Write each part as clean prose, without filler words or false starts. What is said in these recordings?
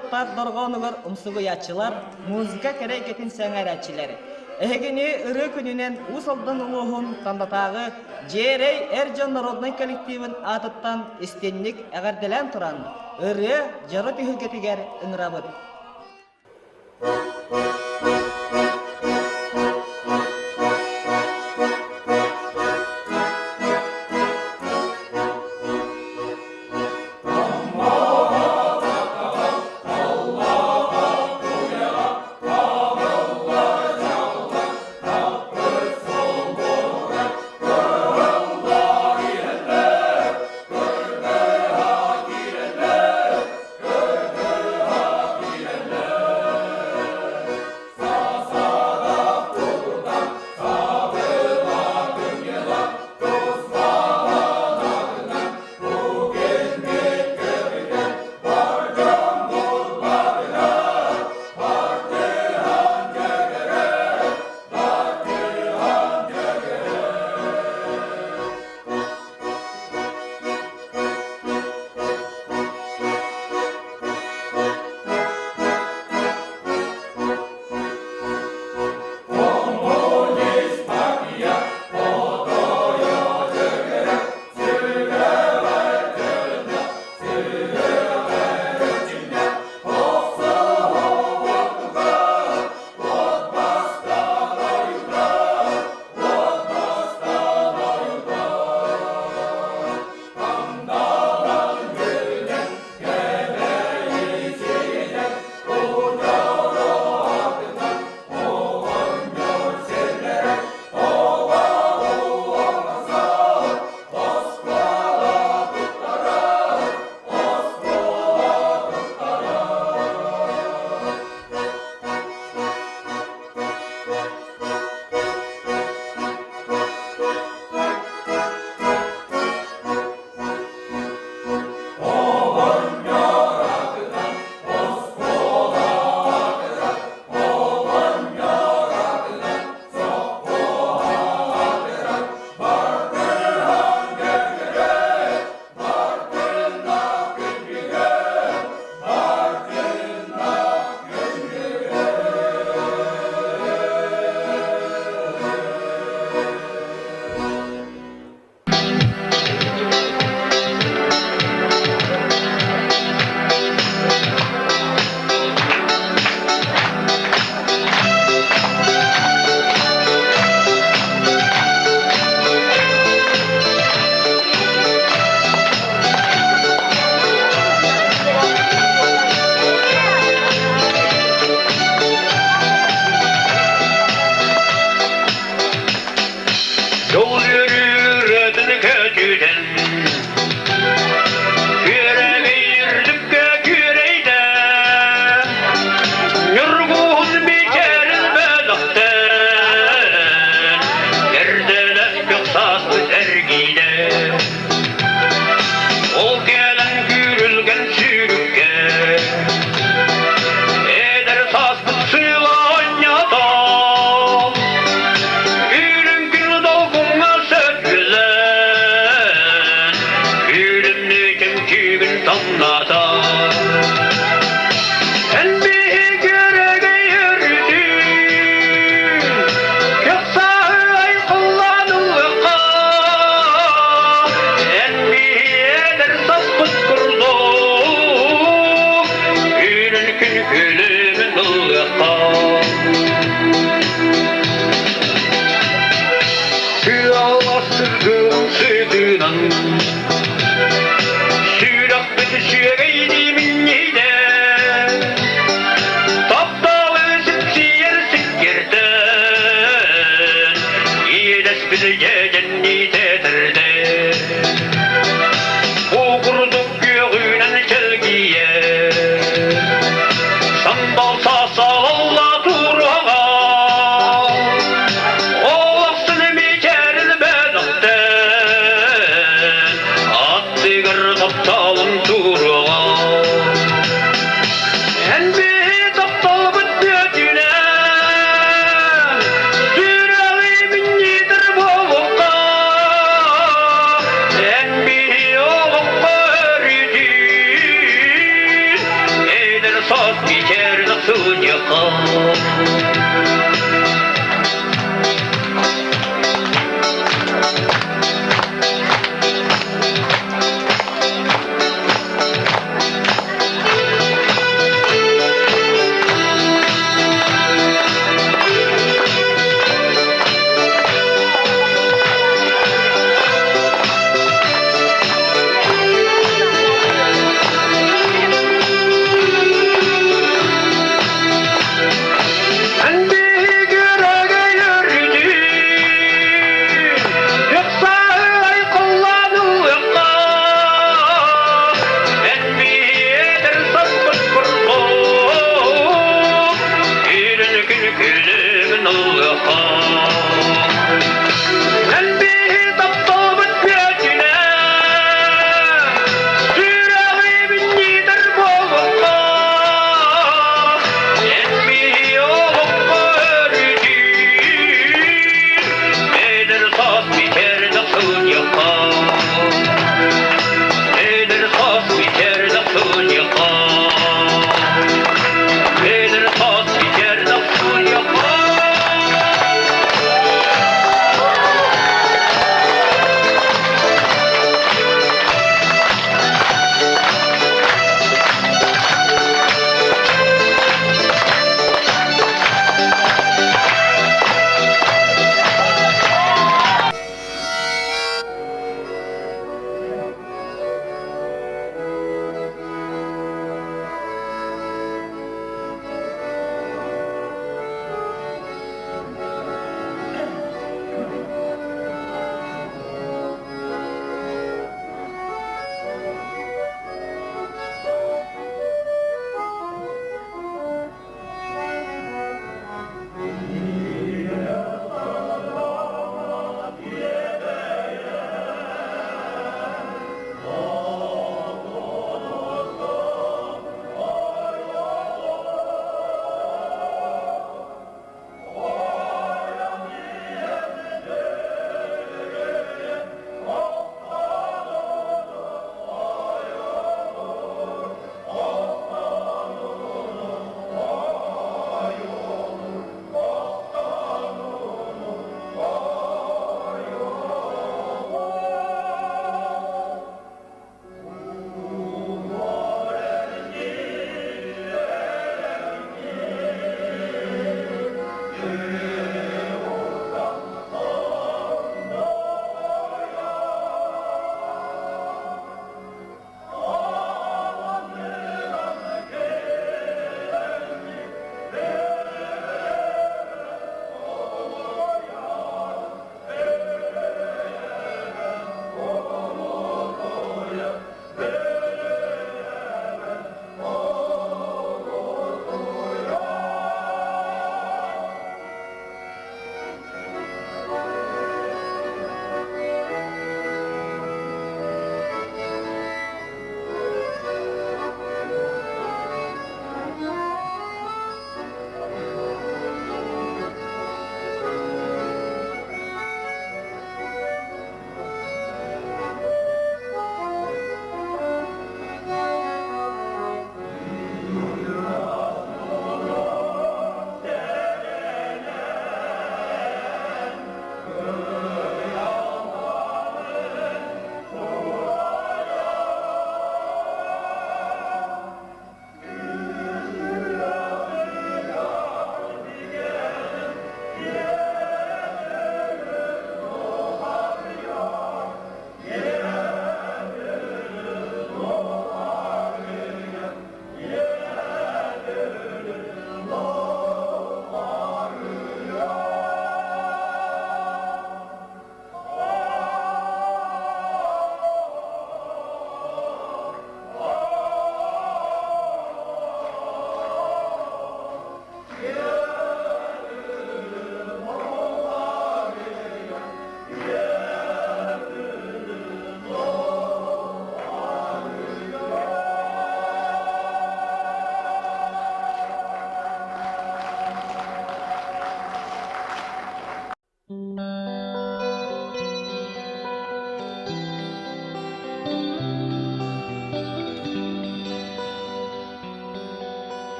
оттар доргонугар умсугуячылар, музыка керекетин сәңәрәчиләре. Эгени ыры күнүнен усалдан улуһун тандатагы Жерей Эржон народный коллективин атыттан истенник әгәрделән туран ыры жары түйгетигер ыңрабыт.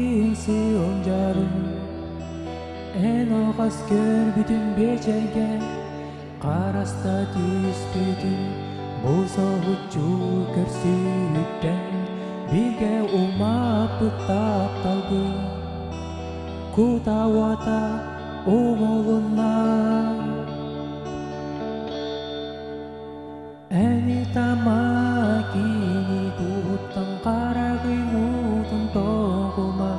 Атын сыйым жарым эн алгас көрбүтүм бечерге караста түспүтүм бул согучу көрсүттен бирге умаппыт тапталды кутабата умолуна Әни тамакини туттан карагымутун тогума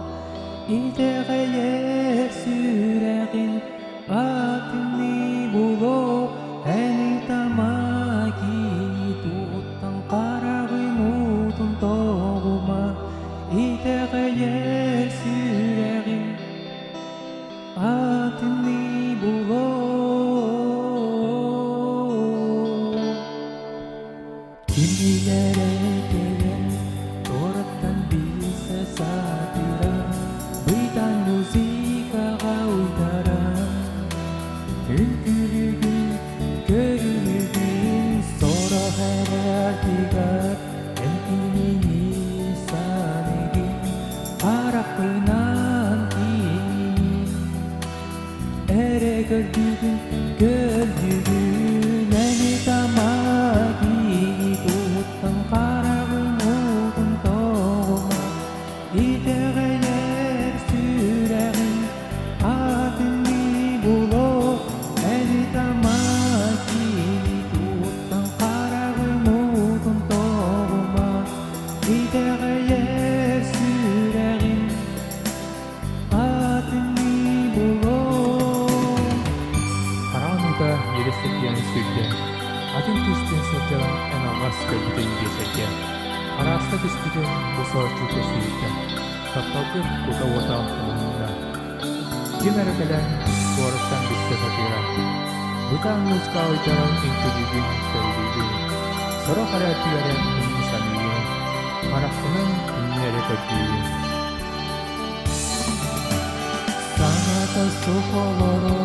Итеге ер сүрегин атыны було Әни тамакини туттан карагымутун тогума Итеге ер сүрегин атыны було Kimilere gelen Toratan bisa satira Bıydan muzikaga uydara Ünkülügün, görülügün Sonra her artigar En inini sanegin Arakınan kini Ere gördüğün, gördüğün Eni tamagi Tuttan karagımutun toğuma İteğe yer süregin Atını bulo Eni tamaki Tuttan karagımutun toğuma İteğe yer süregin Atını bulo Karanlıkta yerleşik yanı sürge Атын түстен сылтыран ән алғас көрбүтен бесерге Араста түстіген бұсар чүрке сүйікті Тапталды бұта ота ұлында Ген әрекелен суарыштан бісті сатыра Бұтан музыка ойдарын интеллигін көрілді Сұры қара түйәрен үнні самийі Марақсының үнні әрекетті Sanata sokoloro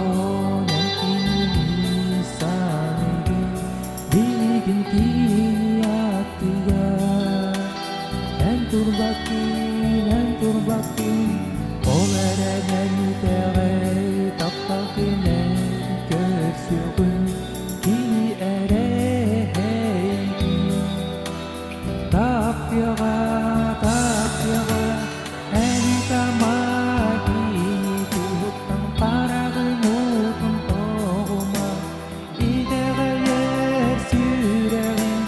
Nantini sanegi Bilgin kini atiga Entur bakin Olerenen tere Tapakinen körsürgün Kini erehegi Tapyaga Eni tamagi Tuttan karagımutun toğuma İdege yer süregin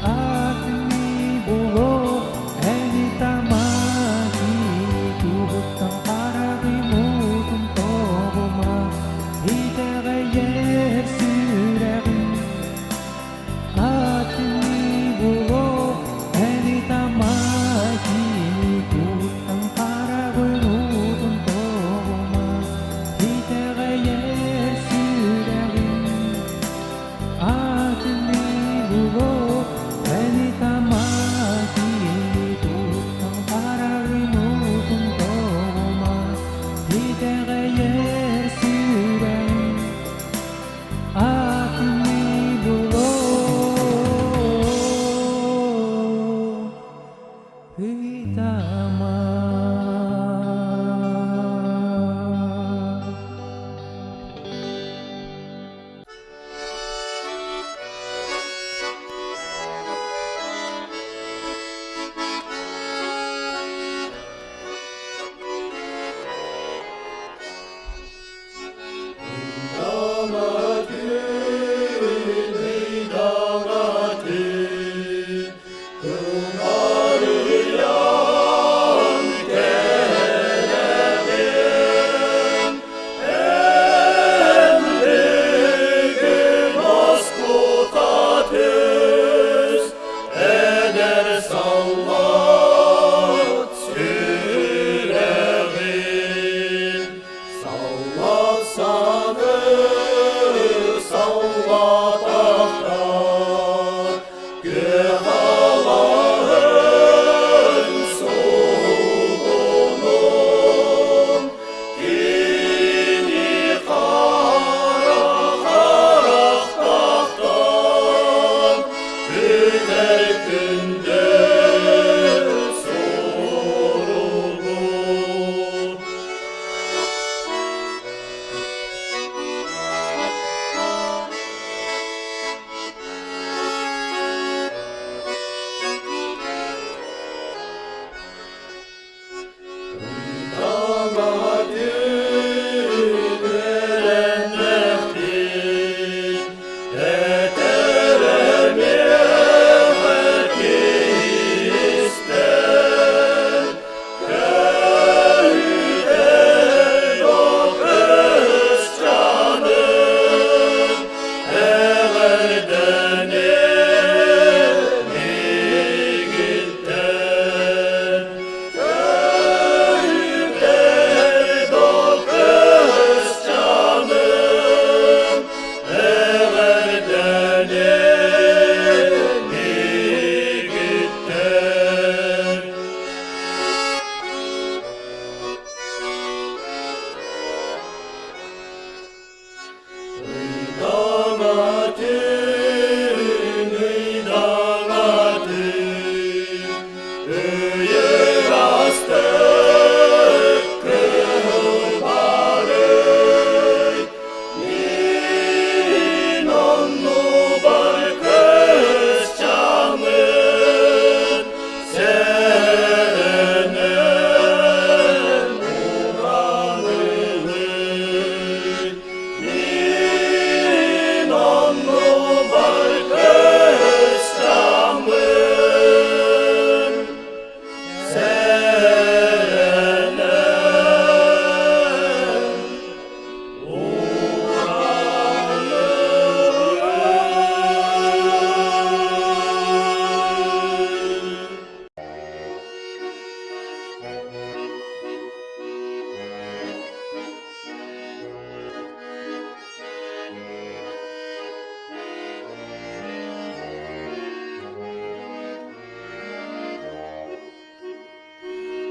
Atını bulo Eni tamagi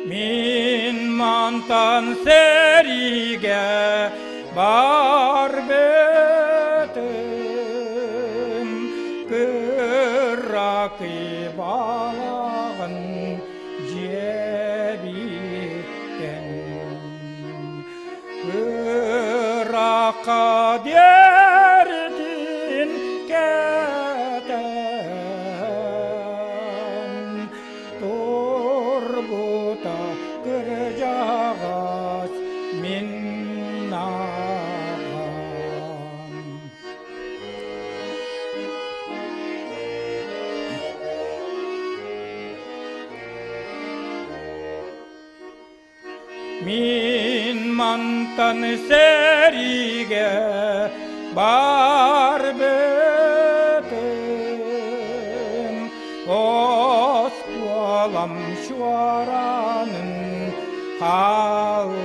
Min mantan seriga bar betim kıraki balağın cebitten kıraka derdin keten turbuta kıracağız minnağam min mantan serige bar betim oskualam şuaranın hallaran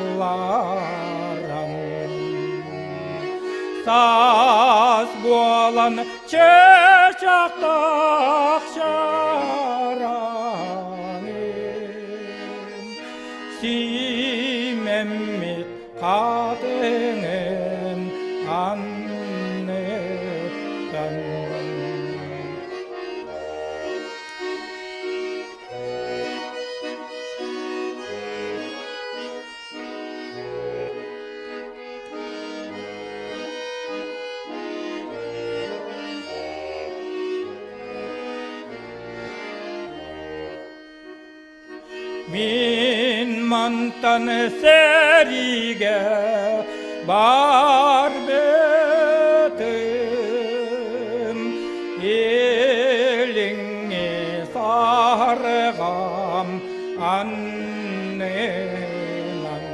saz bolan çeşaktak şaranim Simemmit kadının annetten min mantan serige bar betim elinge sargam annenan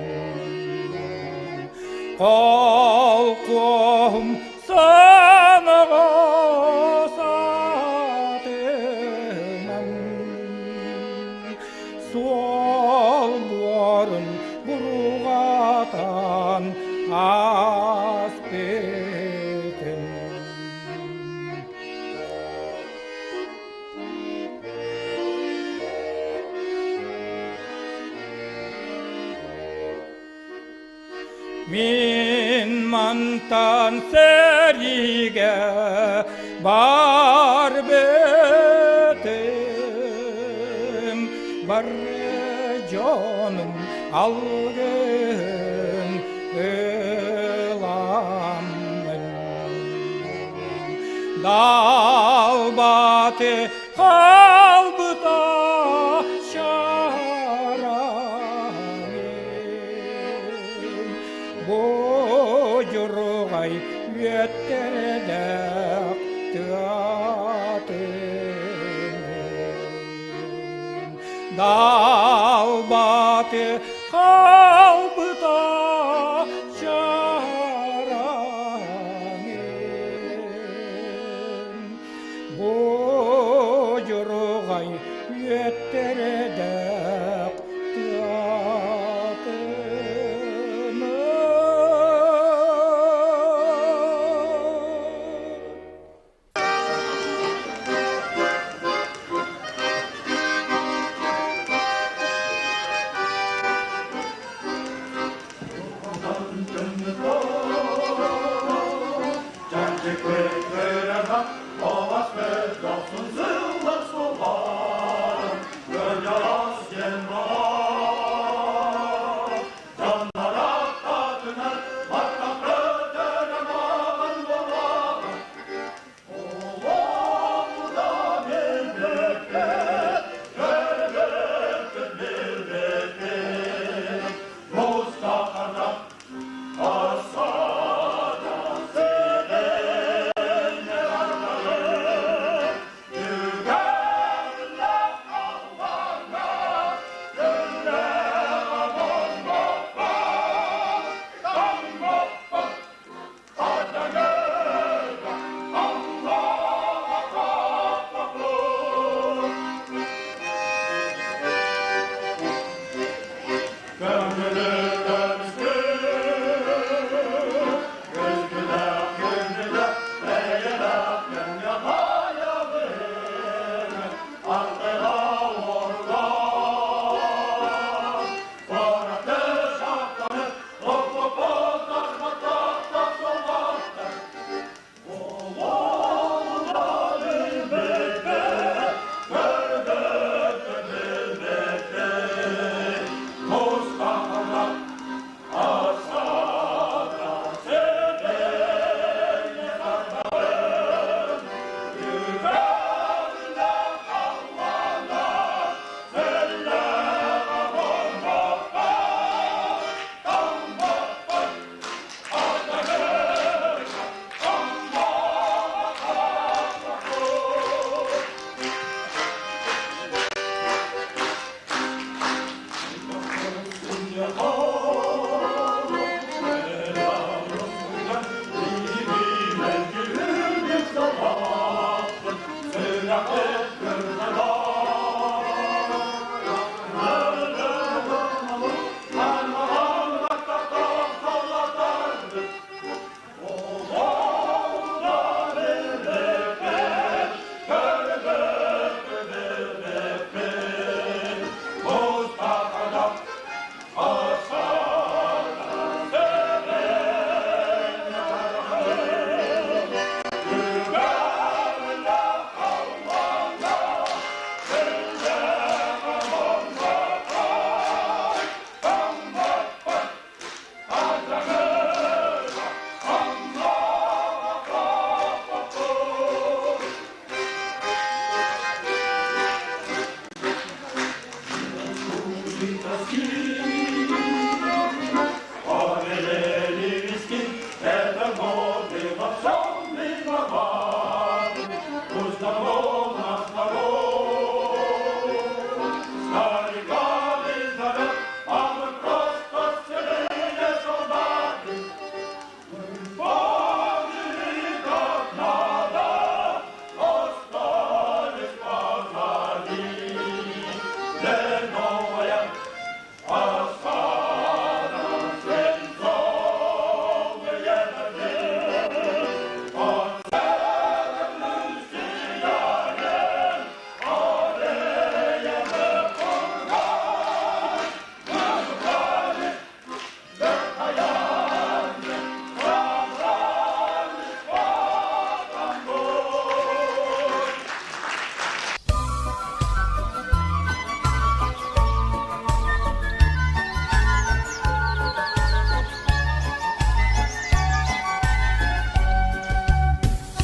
kolkum sana satınan sol borun burugatan aspetin min mantan serige bar betim bar canım algın ılamın dal batı kalbıda şaramim bojurgay yetterede tüatın dal batı kalbıda şaranın bojurgay yetterede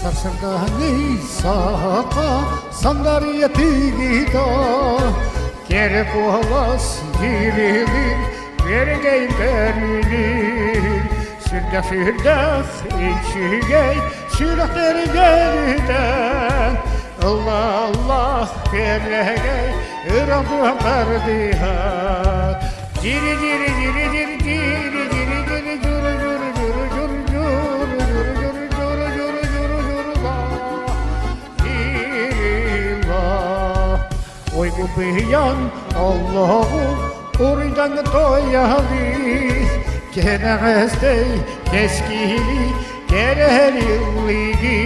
Sarsangangi saka sandaria tigita Quere pulas dirilir Quere gay termilir Sürde içigey Sürekleri geriden Allah Allah gergey İradım perdihat Ciri ciri ciri ciri ciri ciri ciri curu curu curu curu curu curu curu curu curu curu curu la Ciri la Oy kupiyan Allahu Uridan toyavi Kenağestey keskili Gereliligi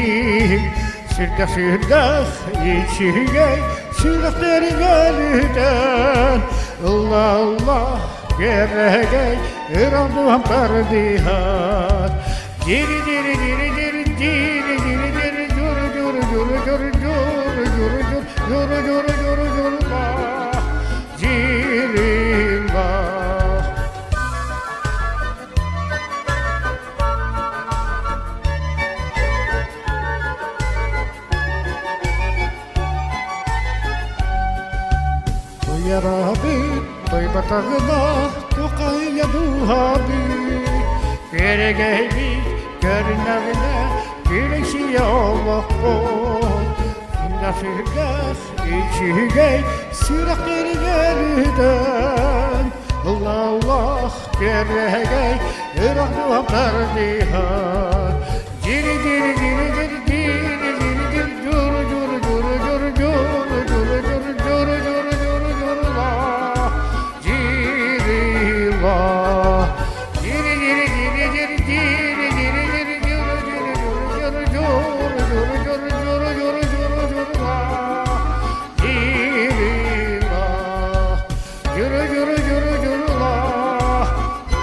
Sürde içigey Sürükleri geliden Allah Allah gergey İrandım perdihat Ciri ciri ciri ciri ciri ciri ciri Curu curu curu curu curu curu curu curu curu curu la Ciri la يا ربي طيبة غنا تقيدوها بي Kere gelbi görünevine Güneşi Allah kol Nafirgah içi gey Sürekleri geriden Allah Allah kere gey Iraklı perdihat Ciri ciri ciri ciri ciri ciri ciri Curu curu curu curu curu curu curu curu curu curu curu la Ciri la Ciri ciri ciri ciri ciri ciri ciri curu curu curu curu curu curu curu curu curu curu la Ciri la Curu curu curu curu la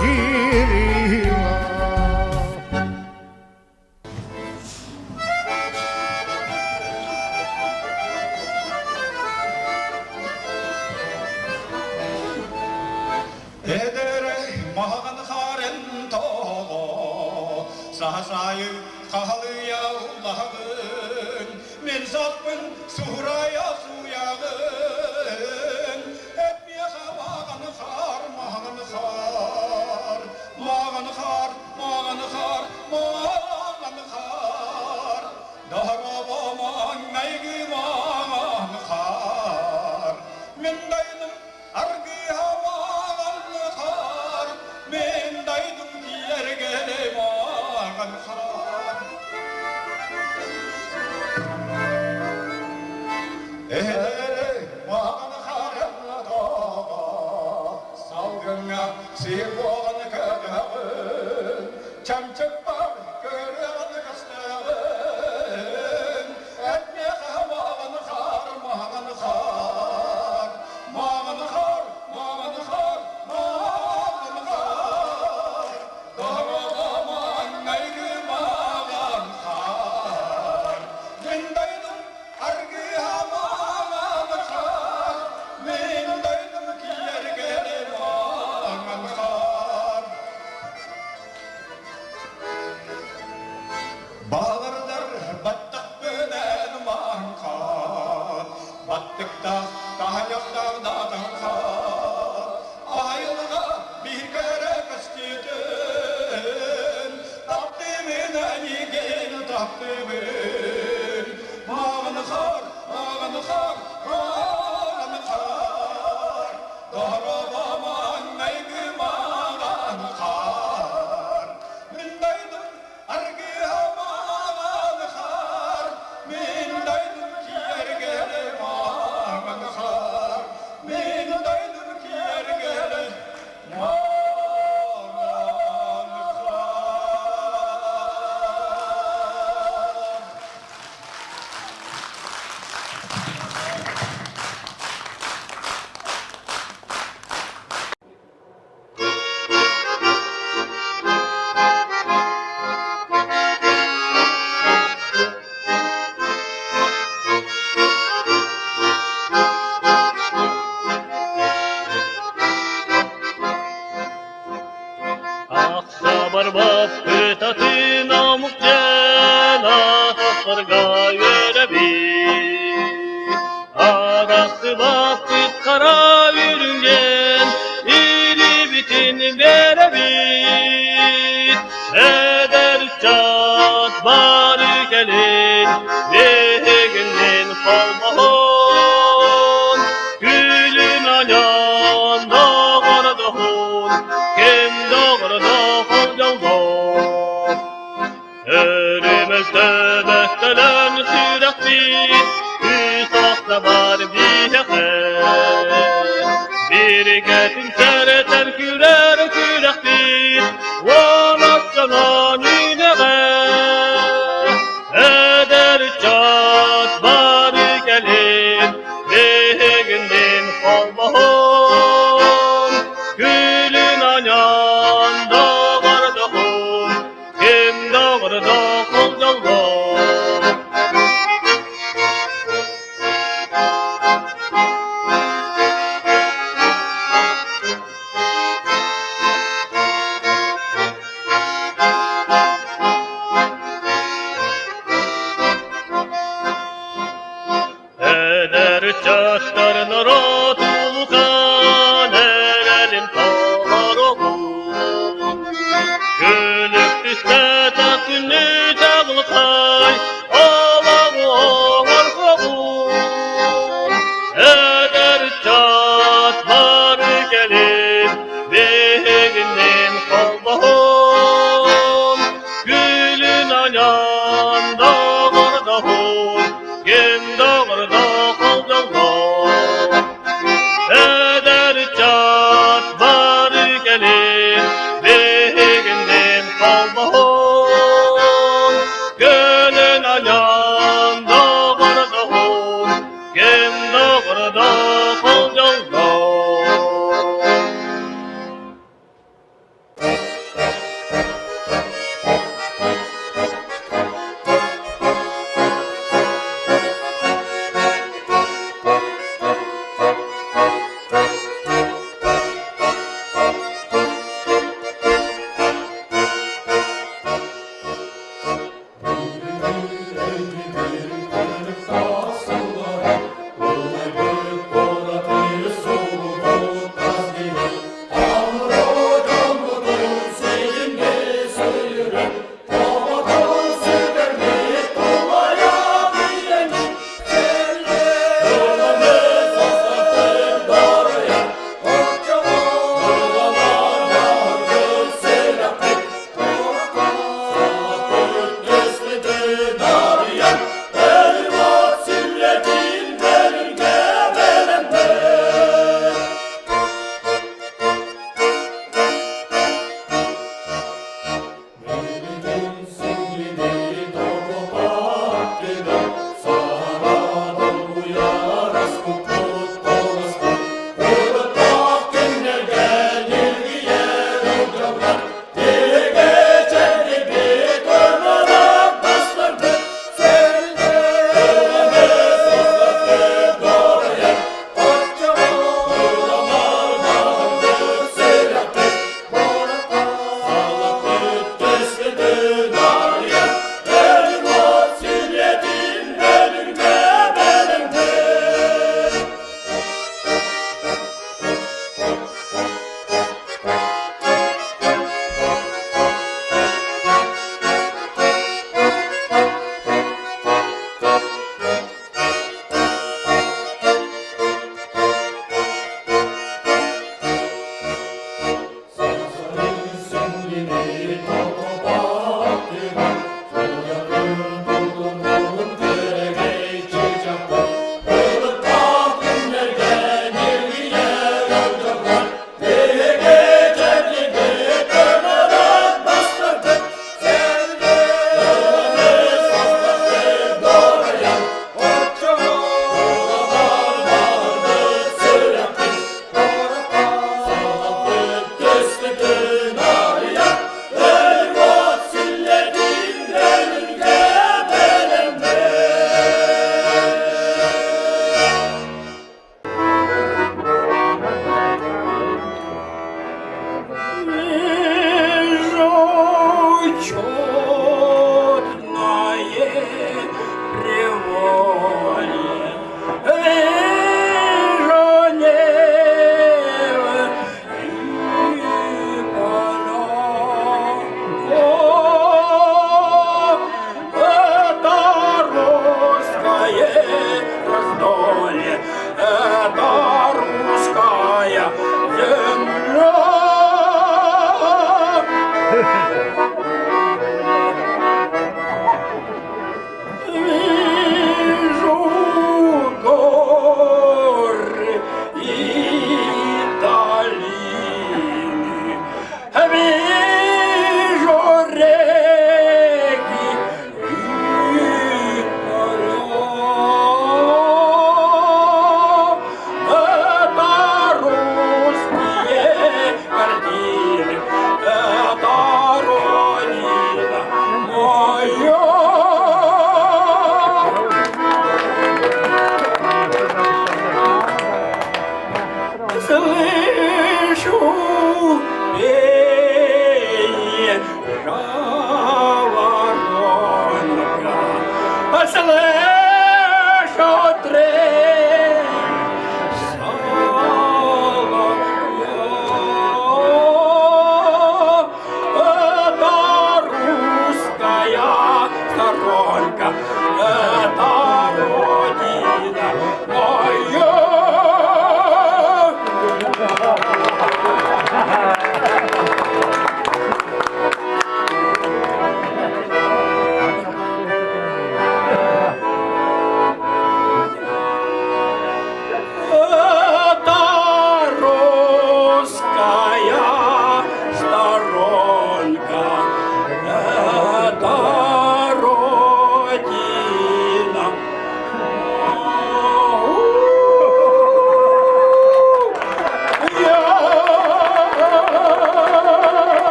Ciri la Edere mağan haren toğu Sahasayı kahalı yağlağın Men zatmın suhraya suyağın Etmeye mağan har mağan har Mağan har mağan har mağan har Dağrabaman meygü mağan har Men daydım argı mağan har Men daydım yergele mağan har mağan harına dağa Salgına sihboğan kağın Çamçık var görüyen kastağın Etmeye mağan har mağan har Mağan har mağan har mağan har Dağrabaman meygü mağan har Men daydım argı mağan har Men daydım ki yergele mağan har Bağırlar battak bölen mağan har Battıkta dağyakta dağdan har Ayılga bir kere kıskıdın Taptımın anigen taptımın Mağan har mağan har mağan har Dağrabaman meygü mağan har Men daydım argı mağan har Men daydım ki yergele mağan har Men daydım ki yergele mağan har Aksabar bappı tatı namuk cela Tafırga görebi Adaksı bappı kara yürüngen İri bitin verebi bari gelin Beğenin kalmahon Gülün ayan dağara dağın Kim dağara dağın yaldan Örümel töbehtelen sürekli Hüsakta var bir Bir getim sereten kürer kürektir Valat canan yüneğe Eder çat bari gelin Beğendim kalmahon Gülün ayan dağar dağın Kim dağar dağın yalvar Eder çaşlarına ratulukan Erelim tağlar oğul Gülüp düşte takünü çağılkay Ağlamı ağır kabul Eder çatlar gelin Beğenim kalmahon Gülün ayan dağır dağın Kim dağır dağıl yalvar Eder çatlar gelin Beğendim kalmahon Gülün ayan dağır dağın Kim dağır dağıl yalvar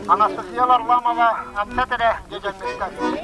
Анастасия Варламова, Амсатере, Гедженместен.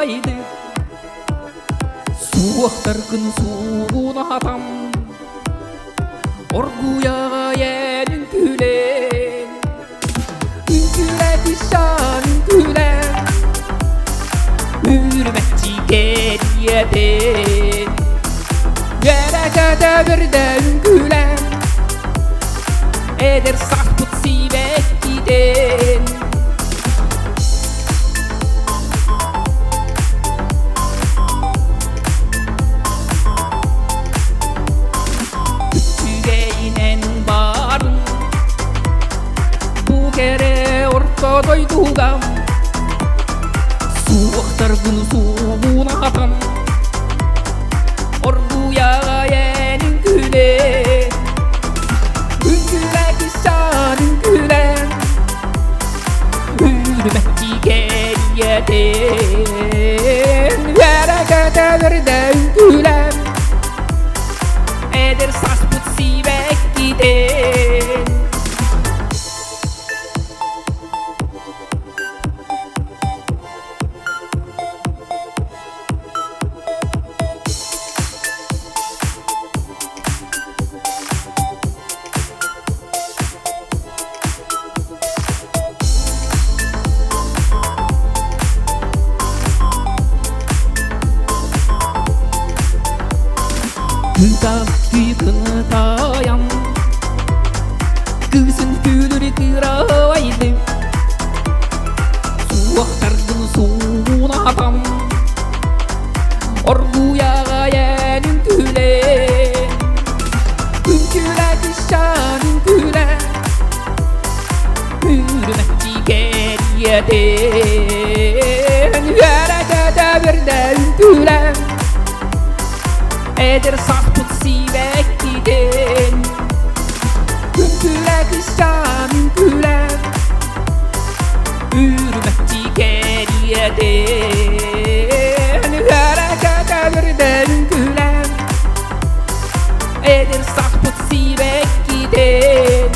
aydı Suuqtar gün suğuna atam Orguya yenin gülen Ünküle dişan gülen Hürmetçi geriyeden Gerekede bir de ünkülen Eder sahput sivek giden Ortadoy dugam Suuqtar gün suğuna atan Orguya yenin güle Ünküle kişan ünkülen Hürmetçi geriyeden Verekete bir de ünkülen Eder saçput sivek giden Güzel kıtayan Kızın gülür kıravaydı Suuqtar gün suğuna atam Orguya yenin gülen Ünküle dişan ünkülen Hürmetçi geriyeden Verekede bir de ünkülen Eder sahput sivek giden Ünküle kışan ünkülen Hürmetçi geriyeden Harekete bir de ünkülen Eder sahput sivek giden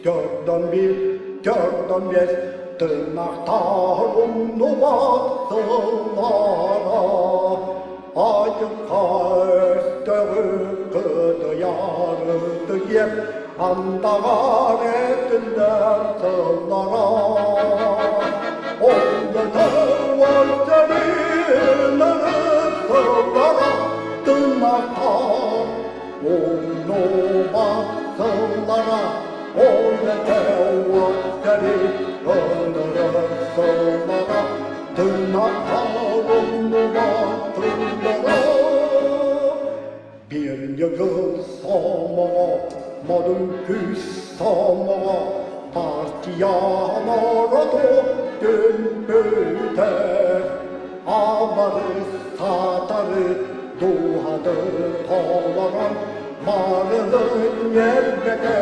Fjorton bil, 14 bjes, Tønaktar noe vatt og vara. Adjø kars, Andagar ettiler sıllara Onda tevazlarına sıllara Tırnaklar onu baksınlara Onda tevazlarına sıllara Tırnaklar onu baksınlara Bir yığın samağa Madun küs samağa Partiyan aradı dün büter Ağları satarı duhadı tağlaran Marılın yerbede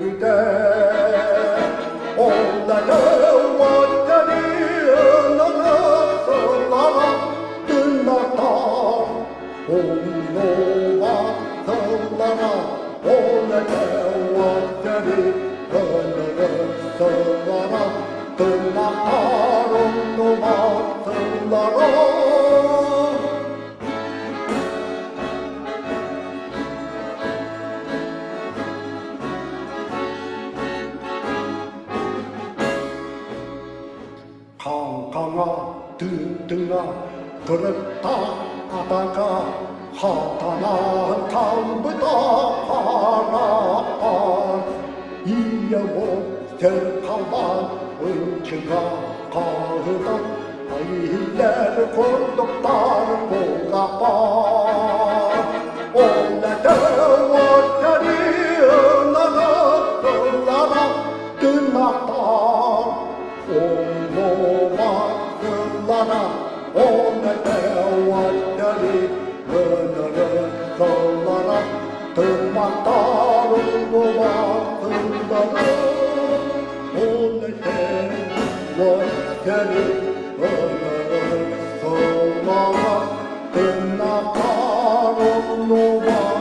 güder Onları vatteni ınırısılara Dünnatar onu baksınlara Onları vatteni ınırısılara Dünnatar onu baksınlara Kankana, dündüna, kırıkta ataka Hatana kalbıda harar İyi o serkalan ınçıga kahıdan Ayiller kurduktan kulakar Onları vatteni ınırısılara Dünaktar Onu baksınlara Onu tevatteri ınırısılara Tırnaktar onu baksınlara Onu tevatteri ınırısılara Tırnaktar onu baksınlara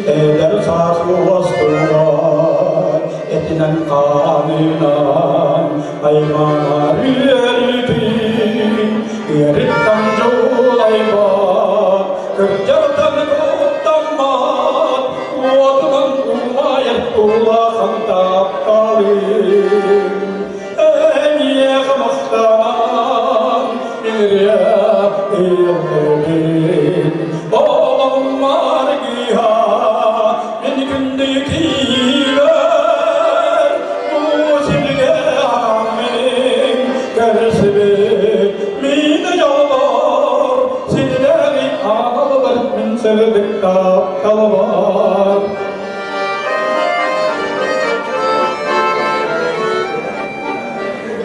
Eder sarı vastılar Etinden kanınan Aymana rüyerdim Yeritten çoğulayman Kırcardan kutlanman Uatman umayet Ulaşan taptalim Eniye kamastanan Birye eyledim Oğlum margiha Beni gündekiler Bu silge amin Gersibi Mine yollar Silleri ağlar Min sevdik taptalar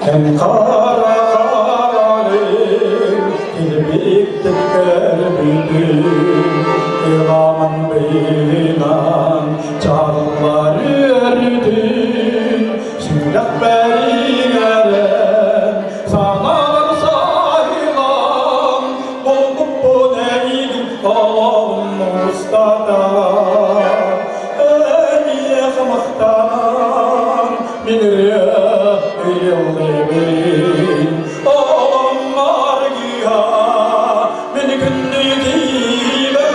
En kara karalim İlbik tekrar bildim İlaman beynan Çağlar erdin Şimdak berigeren Sanalar sahilan Bolup bu neygin Oğlum ustada Eniye kımıktanan Minir yıldırın Oğlum margiha Beni günlüğüler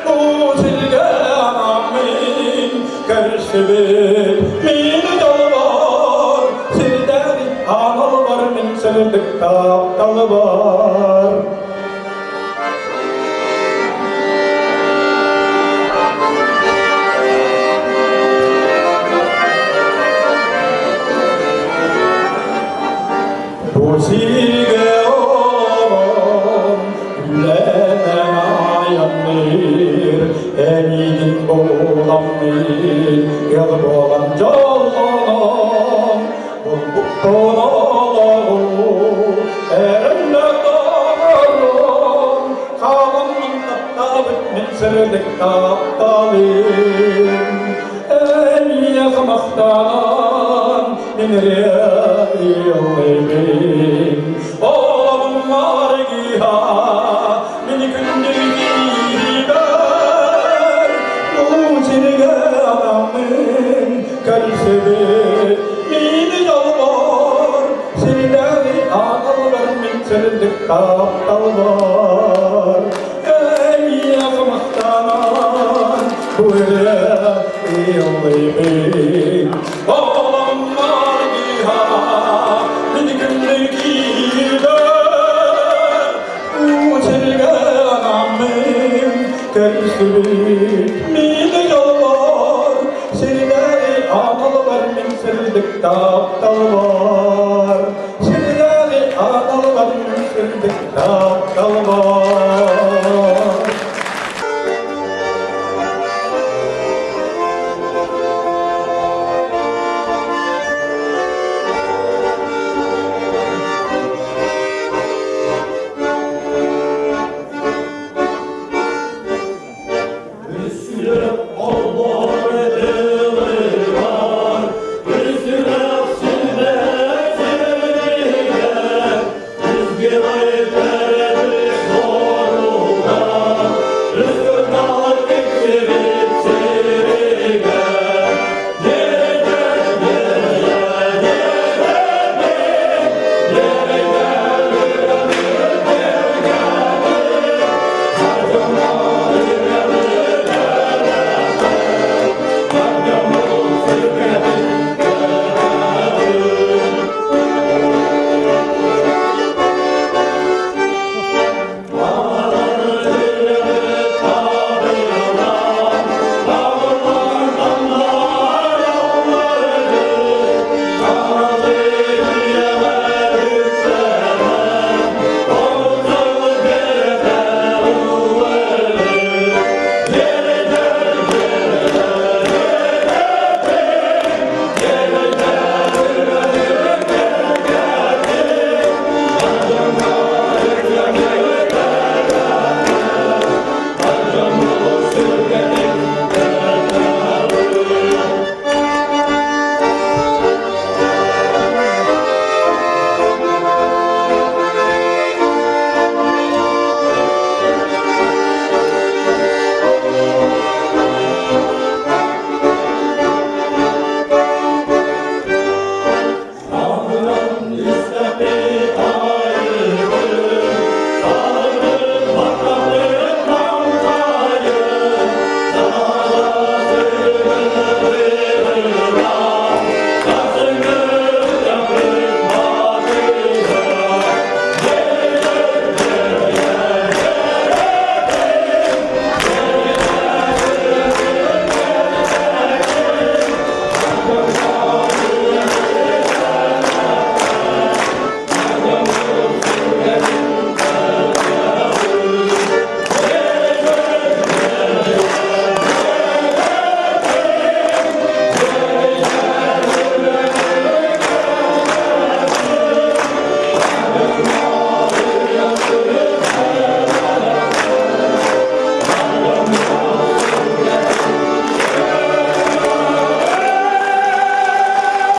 Bu silge anamin Gerçeği Mine yollar Silden anal var Min sevdik taptalı var Bu silge olan Güllenen ayandır Emidin boğulandır Yazıp olan canlanan Bulbuk donaları Erenle dağlarım Kalanın taptabık Min sevdik taptalım En yakmaktan Min riyayım Oğlum margiha kalsebi mini yalvar Seni ağlar min çeldik kaptalvar Ey yakmaktan bu ele yollayın Olamlar giha bir günlük gibi Bu çelge anamın kalsebi mini yalvar Seni ağlar min çeldik kaptalvar Seni ağlar min çeldik kaptalvar